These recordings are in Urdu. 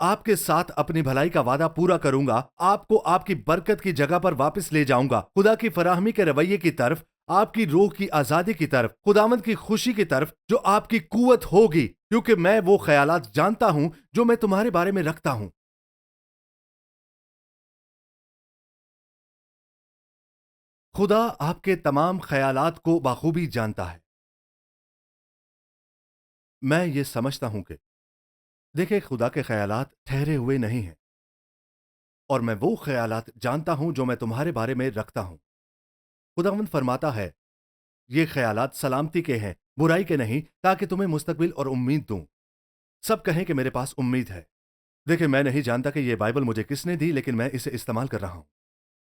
آپ کے ساتھ اپنی بھلائی کا وعدہ پورا کروں گا، آپ کو آپ کی برکت کی جگہ پر واپس لے جاؤں گا، خدا کی فراہمی کے رویے کی طرف، آپ کی روح کی آزادی کی طرف، خداوند کی خوشی کی طرف جو آپ کی قوت ہوگی، کیونکہ میں وہ خیالات جانتا ہوں جو میں تمہارے بارے میں رکھتا ہوں۔ خدا آپ کے تمام خیالات کو بخوبی جانتا ہے۔ میں یہ سمجھتا ہوں کہ دیکھیں، خدا کے خیالات ٹھہرے ہوئے نہیں ہیں، اور میں وہ خیالات جانتا ہوں جو میں تمہارے بارے میں رکھتا ہوں۔ خداوند فرماتا ہے، یہ خیالات سلامتی کے ہیں، برائی کے نہیں، تاکہ تمہیں مستقبل اور امید دوں۔ سب کہیں کہ میرے پاس امید ہے۔ دیکھیں، میں نہیں جانتا کہ یہ بائبل مجھے کس نے دی، لیکن میں اسے استعمال کر رہا ہوں۔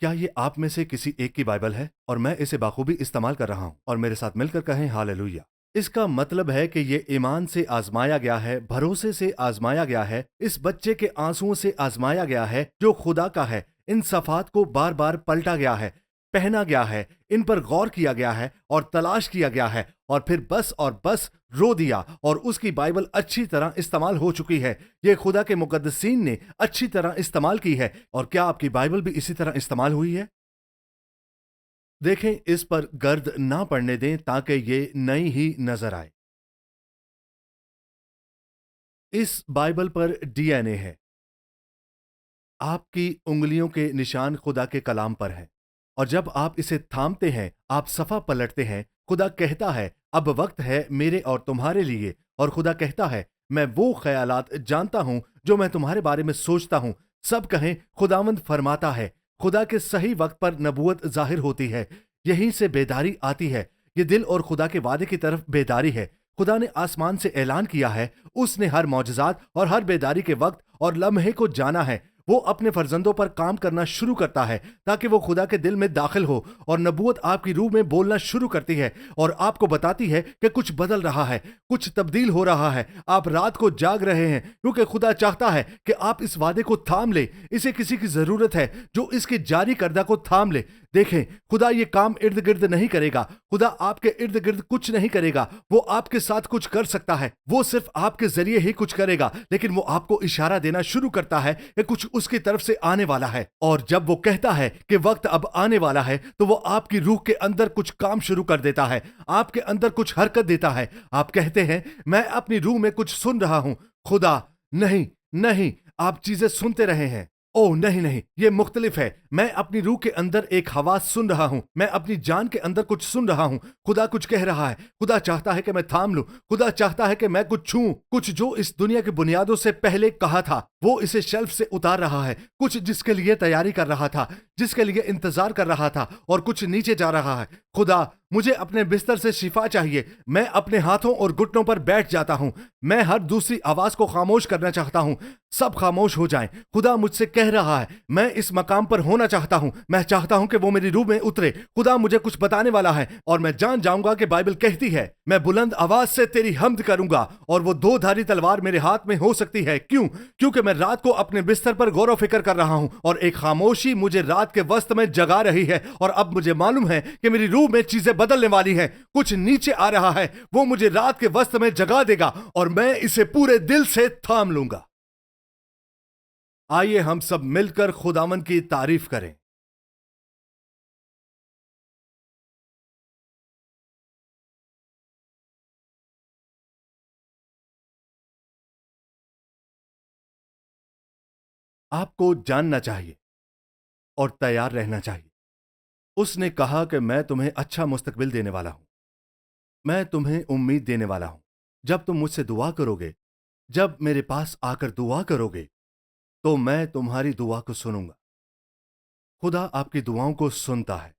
کیا یہ آپ میں سے کسی ایک کی بائبل ہے؟ اور میں اسے بخوبی استعمال کر رہا ہوں، اور میرے ساتھ مل کر کہیں ہاللویا۔ اس کا مطلب ہے کہ یہ ایمان سے آزمایا گیا ہے، بھروسے سے آزمایا گیا ہے، اس بچے کے آنسوؤں سے آزمایا گیا ہے جو خدا کا ہے، ان صفات کو بار بار پلٹا گیا ہے، پہنا گیا ہے، ان پر غور کیا گیا ہے اور تلاش کیا گیا ہے، اور پھر بس اور بس رو دیا، اور اس کی بائبل اچھی طرح استعمال ہو چکی ہے۔ یہ خدا کے مقدسین نے اچھی طرح استعمال کی ہے، اور کیا آپ کی بائبل بھی اسی طرح استعمال ہوئی ہے؟ دیکھیں، اس پر گرد نہ پڑنے دیں تاکہ یہ نئی ہی نظر آئے۔ اس بائبل پر ڈی این اے ہے۔ آپ کی انگلیوں کے نشان خدا کے کلام پر ہیں، اور جب آپ اسے تھامتے ہیں، آپ صفحہ پلٹتے ہیں، خدا کہتا ہے اب وقت ہے میرے اور تمہارے لیے، اور خدا کہتا ہے میں وہ خیالات جانتا ہوں جو میں تمہارے بارے میں سوچتا ہوں۔ سب کہیں خداوند فرماتا ہے۔ خدا کے صحیح وقت پر نبوت ظاہر ہوتی ہے، یہیں سے بیداری آتی ہے۔ یہ دل اور خدا کے وعدے کی طرف بیداری ہے۔ خدا نے آسمان سے اعلان کیا ہے، اس نے ہر معجزات اور ہر بیداری کے وقت اور لمحے کو جانا ہے۔ وہ اپنے فرزندوں پر کام کرنا شروع کرتا ہے تاکہ وہ خدا کے دل میں داخل ہو، اور نبوت آپ کی روح میں بولنا شروع کرتی ہے اور آپ کو بتاتی ہے کہ کچھ بدل رہا ہے، کچھ تبدیل ہو رہا ہے۔ آپ رات کو جاگ رہے ہیں کیونکہ خدا چاہتا ہے کہ آپ اس وعدے کو تھام لیں۔ اسے کسی کی ضرورت ہے جو اس کے جاری کردہ کو تھام لے۔ دیکھیں، خدا یہ کام ارد گرد نہیں کرے گا۔ خدا آپ کے ارد گرد کچھ نہیں کرے گا، وہ آپ کے ساتھ کچھ کر سکتا ہے، وہ صرف آپ کے ذریعے ہی کچھ کرے گا، لیکن وہ آپ کو اشارہ دینا شروع کرتا ہے کہ کچھ اس کی طرف سے آنے والا ہے۔ اور جب وہ کہتا ہے کہ وقت اب آنے والا ہے، تو وہ آپ کی روح کے اندر کچھ کام شروع کر دیتا ہے، آپ کے اندر کچھ حرکت دیتا ہے۔ آپ کہتے ہیں میں اپنی روح میں کچھ سن رہا ہوں۔ خدا نہیں، نہیں، آپ چیزیں سنتے رہے ہیں۔ اوہ نہیں نہیں، یہ مختلف ہے۔ میں اپنی روح کے اندر ایک حواس سن رہا ہوں، میں اپنی جان کے اندر کچھ سن رہا ہوں۔ خدا کچھ کہہ رہا ہے، خدا چاہتا ہے کہ میں تھام لوں، خدا چاہتا ہے کہ میں کچھ چھوں، کچھ جو اس دنیا کی بنیادوں سے پہلے کہا تھا، وہ اسے شیلف سے اتار رہا ہے، کچھ جس کے لیے تیاری کر رہا تھا، جس کے لیے انتظار کر رہا تھا، اور کچھ نیچے جا رہا ہے۔ خدا، مجھے اپنے بستر سے شفا چاہیے۔ میں اپنے ہاتھوں اور گھٹنوں پر بیٹھ جاتا ہوں، میں ہر دوسری آواز کو خاموش کرنا چاہتا ہوں، سب خاموش ہو جائیں۔ خدا مجھ سے کہہ رہا ہے، میں اس مقام پر ہونا چاہتا ہوں، میں چاہتا ہوں کہ وہ میری روح میں اترے۔ خدا مجھے کچھ بتانے والا ہے، اور میں جان جاؤں گا کہ بائبل کہتی ہے میں بلند آواز سے تیری حمد کروں گا، اور وہ دو دھاری تلوار میرے ہاتھ میں ہو سکتی ہے۔ کیوں؟ کیونکہ میں رات کو اپنے بستر پر غور و فکر کر رہا ہوں، اور ایک خاموشی مجھے رات کے وسط میں جگا رہی ہے، اور اب مجھے معلوم ہے کہ میری روح میں چیزیں بدلنے والی ہیں، کچھ نیچے آ رہا ہے، وہ مجھے رات کے وسط میں جگا دے گا، اور میں اسے پورے دل سے تھام لوں گا۔ آئیے ہم سب مل کر خداوند کی تعریف کریں۔ آپ کو جاننا چاہیے اور تیار رہنا چاہیے۔ اس نے کہا کہ میں تمہیں اچھا مستقبل دینے والا ہوں، میں تمہیں امید دینے والا ہوں۔ جب تم مجھ سے دعا کرو گے، جب میرے پاس آ کر دعا کرو گے، تو میں تمہاری دعا کو سنوں گا۔ خدا آپ کی دعاؤں کو سنتا ہے،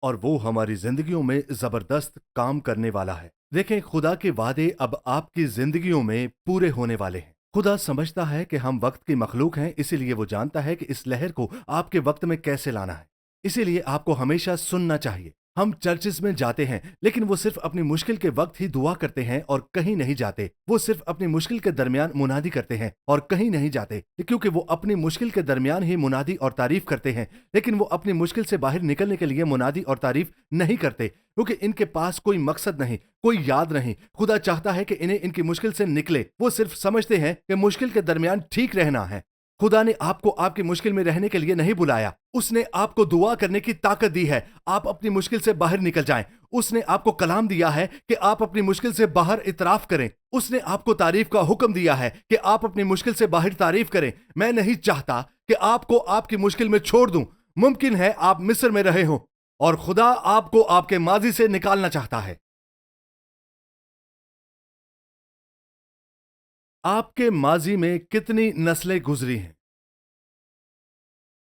اور وہ ہماری زندگیوں میں زبردست کام کرنے والا ہے۔ دیکھیں، خدا کے وعدے اب آپ کی زندگیوں میں پورے ہونے والے ہیں۔ خدا سمجھتا ہے کہ ہم وقت کی مخلوق ہیں، اسی لیے وہ جانتا ہے کہ اس لہر کو آپ کے وقت میں کیسے لانا ہے۔ اسی لیے آپ کو ہمیشہ سننا چاہیے۔ ہم چرچز میں جاتے ہیں لیکن وہ صرف اپنی مشکل کے وقت ہی دعا کرتے ہیں اور کہیں نہیں جاتے. وہ صرف اپنی مشکل کے درمیان منادی کرتے ہیں اور کہیں نہیں جاتے, کیونکہ وہ اپنی مشکل کے درمیان ہی منادی اور تعریف کرتے ہیں, لیکن وہ اپنی مشکل سے باہر نکلنے کے لیے منادی اور تعریف نہیں کرتے, کیونکہ ان کے پاس کوئی مقصد نہیں, کوئی یاد نہیں. خدا چاہتا ہے کہ انہیں ان کی مشکل سے نکلے. وہ صرف سمجھتے ہیں کہ مشکل کے درمیان ٹھیک رہنا ہے. خدا نے آپ کو آپ کی مشکل میں رہنے کے لیے نہیں بلایا. اس نے آپ کو دعا کرنے کی طاقت دی ہے. آپ اپنی مشکل سے باہر نکل جائیں. اس نے آپ کو کلام دیا ہے کہ آپ اپنی مشکل سے باہر اعتراف کریں. اس نے آپ کو تعریف کا حکم دیا ہے کہ آپ اپنی مشکل سے باہر تعریف کریں. میں نہیں چاہتا کہ آپ کو آپ کی مشکل میں چھوڑ دوں. ممکن ہے آپ مصر میں رہے ہوں اور خدا آپ کو آپ کے ماضی سے نکالنا چاہتا ہے. آپ کے ماضی میں کتنی نسلیں گزری ہیں؟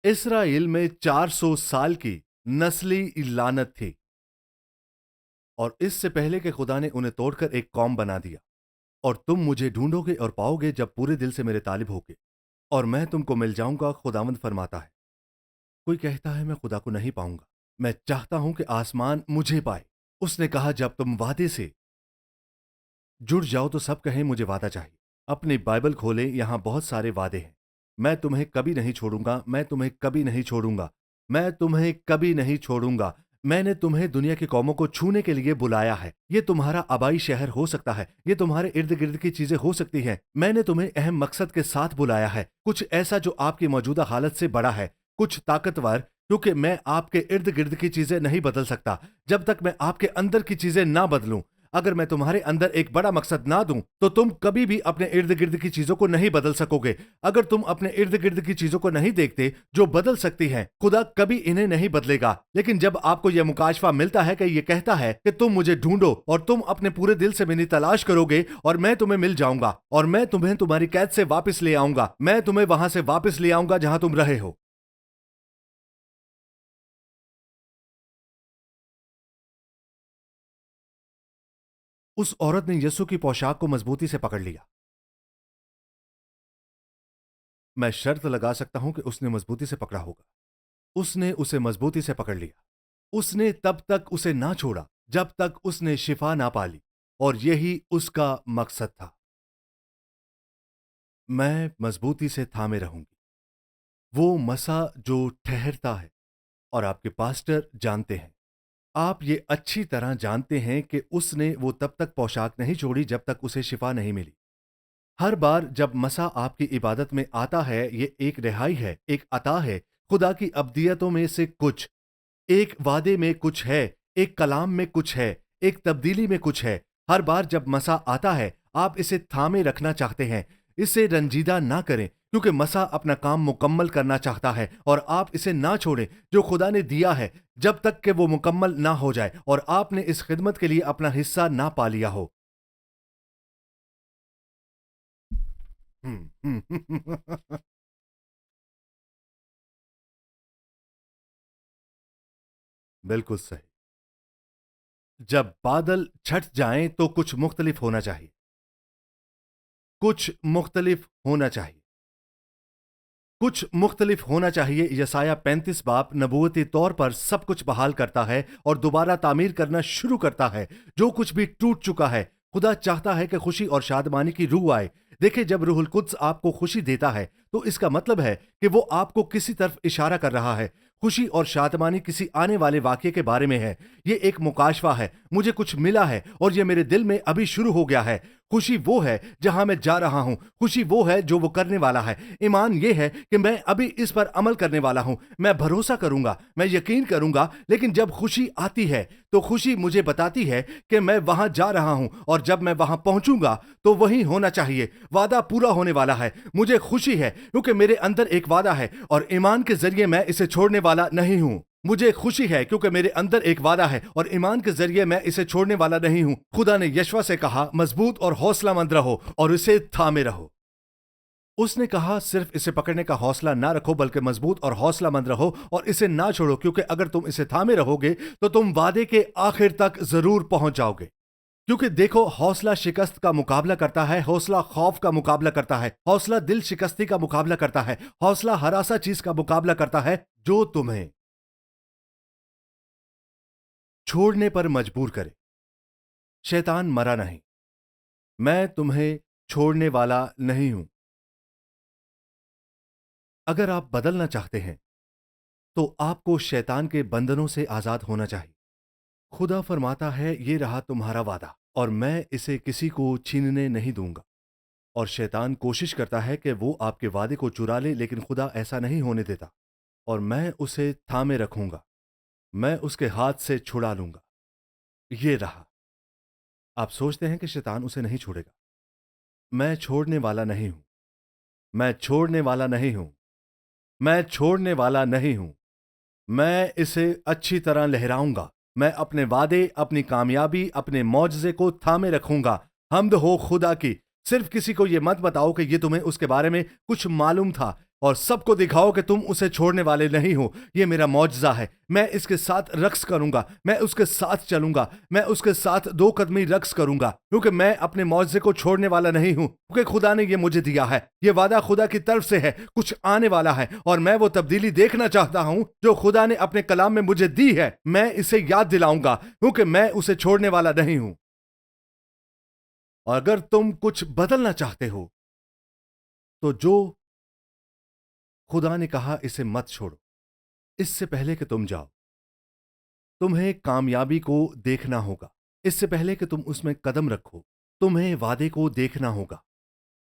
اسرائیل میں 400 سال کی نسلی لعنت تھی, اور اس سے پہلے کہ خدا نے انہیں توڑ کر ایک قوم بنا دیا. اور تم مجھے ڈھونڈو گے اور پاؤ گے جب پورے دل سے میرے طالب ہوگے, اور میں تم کو مل جاؤں گا, خداوند فرماتا ہے. کوئی کہتا ہے میں خدا کو نہیں پاؤں گا. میں چاہتا ہوں کہ آسمان مجھے پائے. اس نے کہا جب تم وعدے سے جڑ جاؤ تو سب کہیں مجھے وعدہ چاہیے. اپنی بائبل کھولیں, یہاں بہت سارے وعدے ہیں. میں تمہیں کبھی نہیں چھوڑوں گا, میں تمہیں کبھی نہیں چھوڑوں گا, میں تمہیں کبھی نہیں چھوڑوں گا. میں نے تمہیں دنیا کی قوموں کو چھونے کے لیے بلایا ہے. یہ تمہارا آبائی شہر ہو سکتا ہے, یہ تمہارے ارد گرد کی چیزیں ہو سکتی ہیں. میں نے تمہیں اہم مقصد کے ساتھ بلایا ہے, کچھ ایسا جو آپ کی موجودہ حالت سے بڑا ہے, کچھ طاقتور, کیونکہ میں آپ کے ارد گرد کی چیزیں نہیں بدل سکتا جب تک میں آپ کے اندر کی چیزیں نہ بدلوں. اگر میں تمہارے اندر ایک بڑا مقصد نہ دوں تو تم کبھی بھی اپنے ارد گرد کی چیزوں کو نہیں بدل سکو گے. اگر تم اپنے ارد گرد کی چیزوں کو نہیں دیکھتے جو بدل سکتی ہیں, خدا کبھی انہیں نہیں بدلے گا. لیکن جب آپ کو یہ مکاشفہ ملتا ہے کہ یہ کہتا ہے کہ تم مجھے ڈھونڈو اور تم اپنے پورے دل سے میری تلاش کرو گے اور میں تمہیں مل جاؤں گا, اور میں تمہیں تمہاری قید سے واپس لے آؤں گا, میں تمہیں وہاں سے واپس لے آؤں گا جہاں تم رہے ہو. اس عورت نے یسوع کی پوشاک کو مضبوطی سے پکڑ لیا. میں شرط لگا سکتا ہوں کہ اس نے مضبوطی سے پکڑا ہوگا. اس نے اسے مضبوطی سے پکڑ لیا. اس نے تب تک اسے نہ چھوڑا جب تک اس نے شفا نہ پالی, اور یہی اس کا مقصد تھا. میں مضبوطی سے تھامے رہوں گی. وہ مسا جو ٹھہرتا ہے, اور آپ کے پاسٹر جانتے ہیں, آپ یہ اچھی طرح جانتے ہیں کہ اس نے وہ تب تک پوشاک نہیں چھوڑی جب تک اسے شفا نہیں ملی. ہر بار جب مسا آپ کی عبادت میں آتا ہے, یہ ایک رہائی ہے, ایک عطا ہے, خدا کی ابدیتوں میں سے کچھ. ایک وعدے میں کچھ ہے, ایک کلام میں کچھ ہے, ایک تبدیلی میں کچھ ہے. ہر بار جب مسا آتا ہے آپ اسے تھامے رکھنا چاہتے ہیں. اسے رنجیدہ نہ کریں, کیونکہ مسا اپنا کام مکمل کرنا چاہتا ہے, اور آپ اسے نہ چھوڑیں جو خدا نے دیا ہے جب تک کہ وہ مکمل نہ ہو جائے اور آپ نے اس خدمت کے لیے اپنا حصہ نہ پا لیا ہو. بالکل صحیح. جب بادل چھٹ جائیں تو کچھ مختلف ہونا چاہیے. کچھ مختلف ہونا چاہیے. کچھ مختلف ہونا چاہیے. یسایہ 35 باب نبوتی طور پر سب کچھ بحال کرتا ہے اور دوبارہ تعمیر کرنا شروع کرتا ہے جو کچھ بھی ٹوٹ چکا ہے. خدا چاہتا ہے کہ خوشی اور شادمانی کی روح آئے. دیکھیں, جب روح القدس آپ کو خوشی دیتا ہے تو اس کا مطلب ہے کہ وہ آپ کو کسی طرف اشارہ کر رہا ہے. خوشی اور شادمانی کسی آنے والے واقعے کے بارے میں ہے. یہ ایک مکاشفہ ہے. مجھے کچھ ملا ہے اور یہ میرے دل میں ابھی شروع ہو گیا ہے. خوشی وہ ہے جہاں میں جا رہا ہوں. خوشی وہ ہے جو وہ کرنے والا ہے. ایمان یہ ہے کہ میں ابھی اس پر عمل کرنے والا ہوں. میں بھروسہ کروں گا, میں یقین کروں گا. لیکن جب خوشی آتی ہے تو خوشی مجھے بتاتی ہے کہ میں وہاں جا رہا ہوں, اور جب میں وہاں پہنچوں گا تو وہی ہونا چاہیے. وعدہ پورا ہونے والا ہے. مجھے خوشی ہے کیونکہ میرے اندر ایک وعدہ ہے, اور ایمان کے ذریعے میں اسے چھوڑنے والا نہیں ہوں. مجھے خوشی ہے کیونکہ میرے اندر ایک وعدہ ہے, اور ایمان کے ذریعے میں اسے چھوڑنے والا نہیں ہوں. خدا نے یشوع سے کہا, مضبوط اور حوصلہ مند رہو اور اسے تھامے رہو. اس نے کہا, صرف اسے پکڑنے کا حوصلہ نہ رکھو بلکہ مضبوط اور حوصلہ مند رہو اور اسے نہ چھوڑو, کیونکہ اگر تم اسے تھامے رہو گے تو تم وعدے کے آخر تک ضرور پہنچ جاؤ گے. کیونکہ دیکھو, حوصلہ شکست کا مقابلہ کرتا ہے, حوصلہ خوف کا مقابلہ کرتا ہے, حوصلہ دل شکستی کا مقابلہ کرتا ہے, حوصلہ ہراساں چیز کا مقابلہ کرتا ہے جو تمہیں چھوڑنے پر مجبور کرے۔ شیطان مرا نہیں، میں تمہیں چھوڑنے والا نہیں ہوں۔ اگر آپ بدلنا چاہتے ہیں تو آپ کو شیطان کے بندنوں سے آزاد ہونا چاہیے۔ خدا فرماتا ہے یہ رہا تمہارا وعدہ اور میں اسے کسی کو چھیننے نہیں دوں گا۔ اور شیطان کوشش کرتا ہے کہ وہ آپ کے وعدے کو چرا لے، لیکن خدا ایسا نہیں ہونے دیتا، اور میں اسے تھامے رکھوں گا، میں اس کے ہاتھ سے چھڑا لوں گا۔ یہ رہا۔ آپ سوچتے ہیں کہ شیطان اسے نہیں چھوڑے گا۔ میں چھوڑنے والا نہیں ہوں، میں چھوڑنے والا نہیں ہوں، میں چھوڑنے والا نہیں ہوں۔ میں اسے اچھی طرح لہراؤں گا۔ میں اپنے وعدے، اپنی کامیابی، اپنے معجزے کو تھامے رکھوں گا۔ حمد ہو خدا کی۔ صرف کسی کو یہ مت بتاؤ کہ یہ تمہیں اس کے بارے میں کچھ معلوم تھا، اور سب کو دکھاؤ کہ تم اسے چھوڑنے والے نہیں ہو۔ یہ میرا معجزہ ہے۔ میں اس کے ساتھ رقص کروں گا، میں اس کے ساتھ چلوں گا، میں اس کے ساتھ دو قدمی رقص کروں گا، کیونکہ میں اپنے معجزے کو چھوڑنے والا نہیں ہوں، کیونکہ خدا نے یہ مجھے دیا ہے۔ یہ وعدہ خدا کی طرف سے ہے، کچھ آنے والا ہے، اور میں وہ تبدیلی دیکھنا چاہتا ہوں جو خدا نے اپنے کلام میں مجھے دی ہے۔ میں اسے یاد دلاؤں گا، کیونکہ میں اسے چھوڑنے والا نہیں ہوں۔ اور اگر تم کچھ بدلنا چاہتے ہو تو جو خدا نے کہا اسے مت چھوڑو۔ اس سے پہلے کہ تم جاؤ، تمہیں کامیابی کو دیکھنا ہوگا۔ اس سے پہلے کہ تم اس میں قدم رکھو، تمہیں وعدے کو دیکھنا ہوگا۔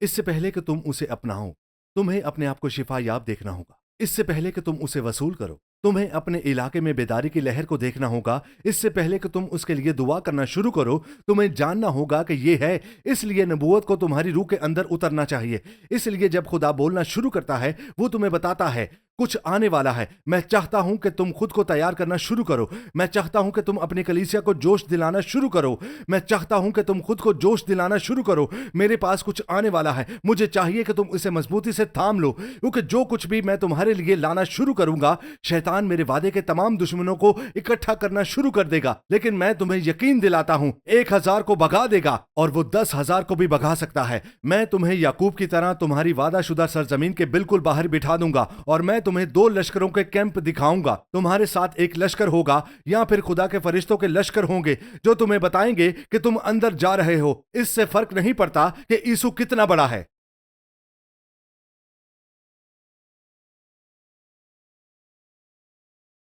اس سے پہلے کہ تم اسے اپناؤ، تمہیں اپنے آپ کو شفا یاب دیکھنا ہوگا۔ اس سے پہلے کہ تم اسے وصول کرو، تمہیں اپنے علاقے میں بیداری کی لہر کو دیکھنا ہوگا۔ اس سے پہلے کہ تم اس کے لیے دعا کرنا شروع کرو، تمہیں جاننا ہوگا کہ یہ ہے۔ اس لیے نبوت کو تمہاری روح کے اندر اترنا چاہیے۔ اس لیے جب خدا بولنا شروع کرتا ہے، وہ تمہیں بتاتا ہے کچھ آنے والا ہے۔ میں چاہتا ہوں کہ تم خود کو تیار کرنا شروع کرو۔ میں چاہتا ہوں کہ تم اپنی کلیسیا کو جوش دلانا شروع کرو۔ میں چاہتا ہوں کہ تم خود کو جوش دلانا شروع کرو۔ میرے پاس کچھ آنے والا ہے۔ مجھے چاہیے کہ تم اسے مضبوطی سے تھام لو، کیونکہ جو کچھ بھی میں تمہارے لیے لانا شروع کروں گا، شیطان میرے وعدے کے تمام دشمنوں کو اکٹھا کرنا شروع کر دے گا، لیکن میں تمہیں یقین دلاتا ہوں 1,000 کو بھگا دے گا اور وہ 10,000 کو بھی بھگا سکتا ہے۔ میں تمہیں یعقوب کی طرح تمہاری وعدہ شدہ سرزمین کے بالکل باہر بٹھا دوں گا، اور میں تمہیں 2 لشکروں کے کیمپ دکھاؤں گا۔ تمہارے ساتھ ایک لشکر ہوگا، یا پھر خدا کے فرشتوں کے لشکر ہوں گے جو تمہیں بتائیں گے کہ تم اندر جا رہے ہو۔ اس سے فرق نہیں پڑتا کہ یسوع کتنا بڑا ہے۔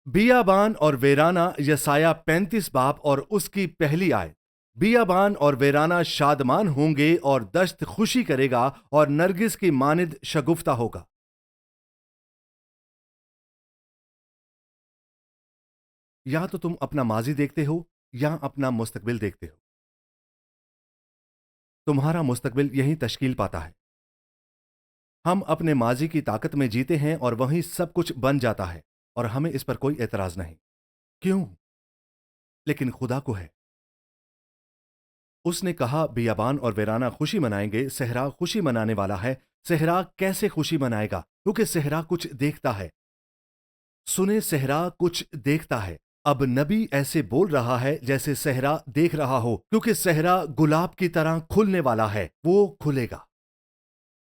بیابان اور ویرانہ، یسایہ 35 باب اور اس کی پہلی آیت۔ بیابان اور ویرانہ شادمان ہوں گے اور دشت خوشی کرے گا اور نرگس کی مانند شگفتہ ہوگا۔ یا تو تم اپنا ماضی دیکھتے ہو یا اپنا مستقبل دیکھتے ہو۔ تمہارا مستقبل یہیں تشکیل پاتا ہے۔ ہم اپنے ماضی کی طاقت میں جیتے ہیں اور وہیں سب کچھ بن جاتا ہے، اور ہمیں اس پر کوئی اعتراض نہیں۔ کیوں؟ لیکن خدا کو ہے۔ اس نے کہا بیابان اور ویرانہ خوشی منائیں گے، صحرا خوشی منانے والا ہے۔ صحرا کیسے خوشی منائے گا؟ کیونکہ صحرا کچھ دیکھتا ہے۔ سنے، صحرا کچھ دیکھتا ہے۔ اب نبی ایسے بول رہا ہے جیسے صحرا دیکھ رہا ہو، کیونکہ صحرا گلاب کی طرح کھلنے والا ہے۔ وہ کھلے گا،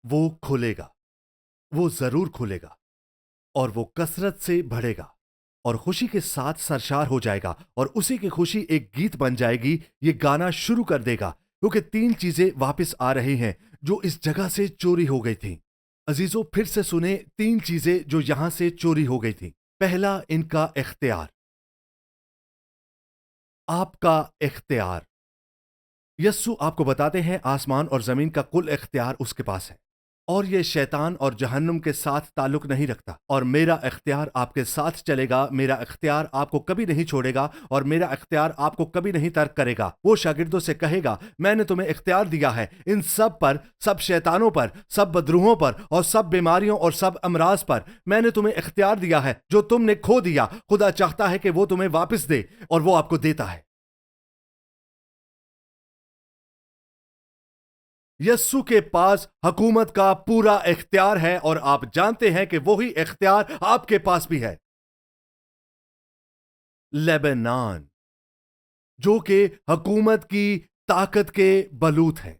وہ کھلے گا، وہ ضرور کھلے گا، اور وہ کثرت سے بڑھے گا، اور خوشی کے ساتھ سرشار ہو جائے گا، اور اسی کی خوشی ایک گیت بن جائے گی۔ یہ گانا شروع کر دے گا، کیونکہ 3 چیزیں واپس آ رہی ہیں جو اس جگہ سے چوری ہو گئی تھیں۔ عزیزو، پھر سے سنیں 3 چیزیں جو یہاں سے چوری ہو گئی تھیں۔ پہلا، ان کا اختیار، آپ کا اختیار۔ یسوع آپ کو بتاتے ہیں آسمان اور زمین کا کل اختیار اس کے پاس ہے، اور یہ شیطان اور جہنم کے ساتھ تعلق نہیں رکھتا۔ اور میرا اختیار آپ کے ساتھ چلے گا، میرا اختیار آپ کو کبھی نہیں چھوڑے گا، اور میرا اختیار آپ کو کبھی نہیں ترک کرے گا۔ وہ شاگردوں سے کہے گا، میں نے تمہیں اختیار دیا ہے ان سب پر، سب شیطانوں پر، سب بدروہوں پر، اور سب بیماریوں اور سب امراض پر۔ میں نے تمہیں اختیار دیا ہے جو تم نے کھو دیا۔ خدا چاہتا ہے کہ وہ تمہیں واپس دے، اور وہ آپ کو دیتا ہے۔ یسوع کے پاس حکومت کا پورا اختیار ہے، اور آپ جانتے ہیں کہ وہی اختیار آپ کے پاس بھی ہے۔ لیبنان، جو کہ حکومت کی طاقت کے بلوت ہے۔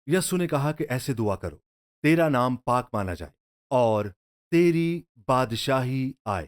یسوع نے کہا کہ ایسے دعا کرو، تیرا نام پاک مانا جائے اور تیری بادشاہی آئے۔